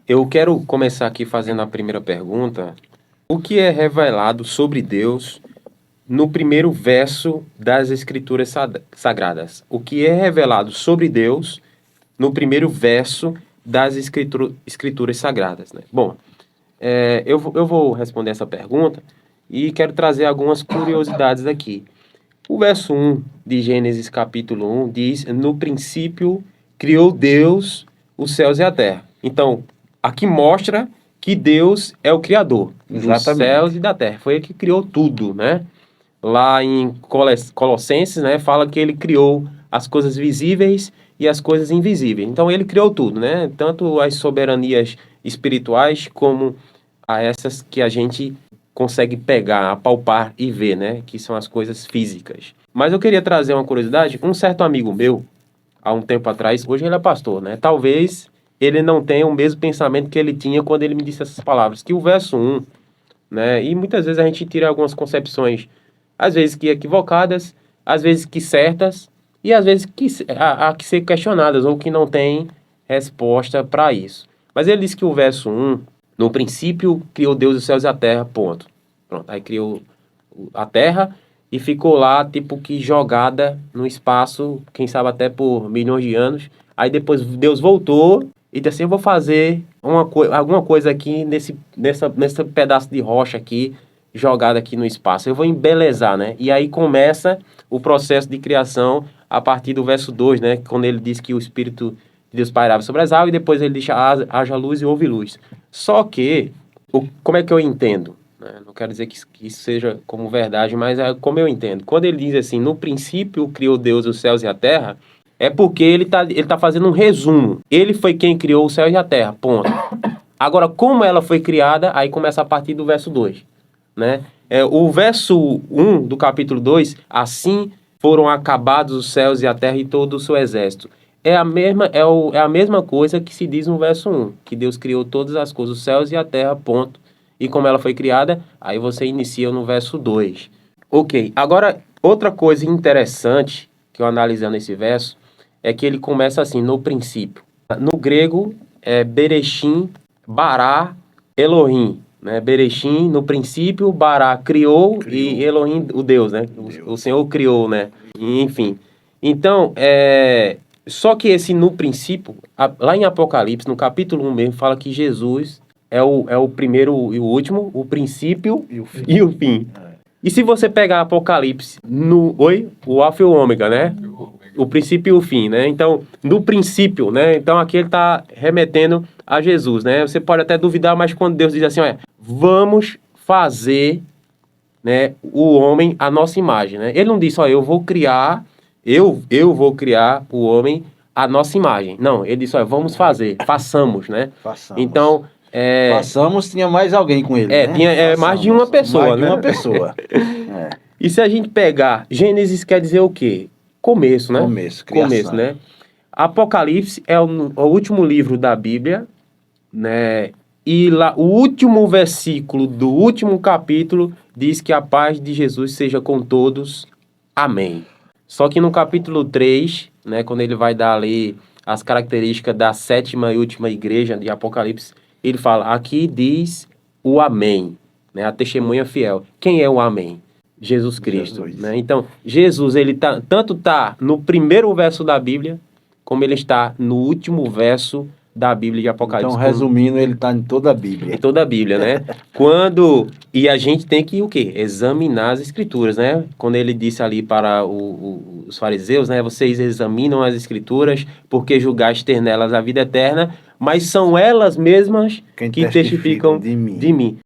Eu quero começar aqui fazendo a primeira pergunta. O que é revelado sobre Deus no primeiro verso das Escrituras Sagradas? O que é revelado sobre Deus no primeiro verso das Escrituras Sagradas, né? Bom, eu vou responder essa pergunta e quero trazer algumas curiosidades aqui. O verso 1 de Gênesis capítulo 1 diz: no princípio criou Deus os céus e a terra. Então, aqui mostra que Deus é o Criador dos céus e da terra. Foi ele que criou tudo, né? Lá em Colossenses, né, fala que ele criou as coisas visíveis e as coisas invisíveis. Então, ele criou tudo, né? Tanto as soberanias espirituais como a essas que a gente consegue pegar, apalpar e ver, né? Que são as coisas físicas. Mas eu queria trazer uma curiosidade. Um certo amigo meu, há um tempo atrás, hoje ele é pastor, né? Talvez ele não tenha o mesmo pensamento que ele tinha quando ele me disse essas palavras. Que o verso 1, né? E muitas vezes a gente tira algumas concepções, às vezes que equivocadas, às vezes que certas, e às vezes que há que ser questionadas ou que não tem resposta para isso. Mas ele disse que o verso 1, no princípio criou Deus os céus e a terra, ponto. Pronto, aí criou a terra e ficou lá, tipo que jogada no espaço, quem sabe até por milhões de anos. Aí depois Deus voltou e disse assim: eu vou fazer alguma coisa aqui nesse pedaço de rocha aqui, jogada aqui no espaço. Eu vou embelezar, né? E aí começa o processo de criação a partir do verso 2, né? Quando ele diz que o Espírito de Deus pairava sobre as águas e depois ele diz: haja luz e houve luz. Só que, como é que eu entendo? Não quero dizer que isso seja como verdade, mas é como eu entendo. Quando ele diz assim: no princípio criou Deus os céus e a terra, é porque ele tá fazendo um resumo. Ele foi quem criou os céus e a terra, ponto. Agora, como ela foi criada, aí começa a partir do verso 2, né? O verso 1 do capítulo 2, assim foram acabados os céus e a terra e todo o seu exército. É a mesma coisa que se diz no verso 1, que Deus criou todas as coisas, os céus e a terra, ponto. E como ela foi criada, aí você inicia no verso 2. Ok, agora outra coisa interessante que eu analisando esse verso é que ele começa assim, no princípio. No grego é Bereshim, Bará, Elohim, né? Bereshim, no princípio, Bará criou e Elohim, o Deus, né? O Senhor criou, né? Enfim. Então, só que esse no princípio, lá em Apocalipse, no capítulo 1 mesmo, fala que Jesus é o primeiro e o último, o princípio e o fim. E se você pegar Apocalipse, o Alfa e o Ômega, né? O princípio e o fim, né? Então, no princípio, né? Então, aqui ele está remetendo a Jesus, né? Você pode até duvidar, mas quando Deus diz assim, vamos fazer, né, o homem à nossa imagem, né? Ele não disse, eu vou criar o homem à nossa imagem. Não, ele disse, vamos fazer, façamos, né? Façamos. Então, façamos, tinha mais alguém com ele, né? Tinha mais de uma pessoa, mais de uma pessoa. E se a gente pegar, Gênesis quer dizer o quê? Começo, né? Criação. Né? Apocalipse é o último livro da Bíblia, né? E lá, o último versículo do último capítulo diz que a paz de Jesus seja com todos. Amém. Só que no capítulo 3, né, quando ele vai dar ali as características da sétima e última igreja de Apocalipse, ele fala, aqui diz o Amém, né, a testemunha fiel. Quem é o Amém? Jesus Cristo. Né? Então, Jesus, ele tanto está no primeiro verso da Bíblia, como ele está no último verso da Bíblia de Apocalipse. Então, resumindo, ele está em toda a Bíblia. Em toda a Bíblia, né? E a gente tem que o quê? Examinar as Escrituras, né? Quando ele disse ali para os fariseus, né? Vocês examinam as Escrituras porque julgaste ter nelas a vida eterna, mas são elas mesmas que testificam de mim.